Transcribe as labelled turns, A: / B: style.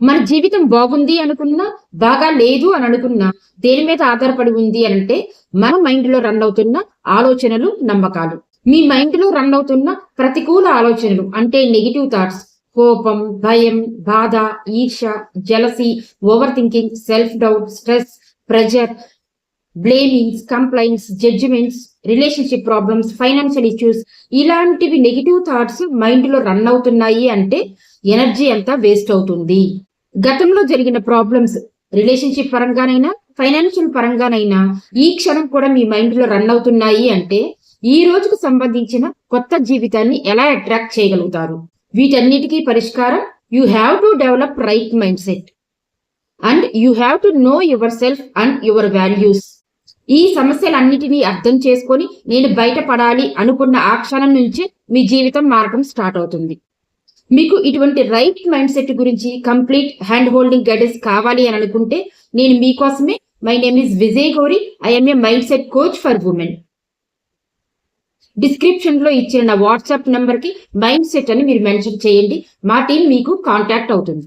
A: మన జీవితం బాగుంది అనుకున్నా, బాగా లేదు అని అనుకున్నా, దేని మీద ఆధారపడి ఉంది అనంటే, మన మైండ్‌లో రన్ అవుతున్న ఆలోచనలు, నమ్మకాలు. మీ మైండ్‌లో రన్ అవుతున్న ప్రతికూల ఆలోచనలు అంటే నెగెటివ్ థాట్స్, కోపం, భయం, బాధ, ఈర్ష్య, jealousy, overthinking, self doubt, stress, pressure, blamings, complaints, judgements, relationship problems, financial issues ఇలాంటివి నెగెటివ్ థాట్స్ మైండ్‌లో రన్ అవుతున్నాయి అంటే, ఎనర్జీ అంతా వేస్ట్ అవుతుంది. గతంలో జరిగిన ప్రాబ్లమ్స్ రిలేషన్‌షిప్ పరంగానైనా, ఫైనాన్షియల్ పరంగానైనా ఈ క్షణం కూడా మీ మైండ్‌లో రన్ అవుతున్నాయి అంటే, ఈ రోజుకు సంబంధించిన కొత్త జీవితాన్ని ఎలా అట్రాక్ట్ చేయగలుగుతారు? వీటన్నిటికి పరిష్కారం you have to develop right mindset and you have to know your self and your values. ఈ సమస్యలన్నిటిని అర్థం చేసుకొని, నేను బయటపడాలి అనుకున్న ఆ క్షణం నుంచే మీ జీవితం మారటం స్టార్ట్ అవుతుంది. మీకు ఇటువంటి రైట్ మైండ్ సెట్ గురించి కంప్లీట్ హ్యాండ్ హోల్డింగ్ గైడెన్స్ కావాలి అని అనుకుంటే, నేను మీకోసమే my name is Vijay Gauri. I am a mind set coach for women. డిస్క్రిప్షన్‌లో ఇచ్చిన నా వాట్సాప్ నంబర్‌కి మైండ్ సెట్ అని మీరు మెన్షన్ చేయండి. మా టీమ్ మీకు కాంటాక్ట్ అవుతుంది.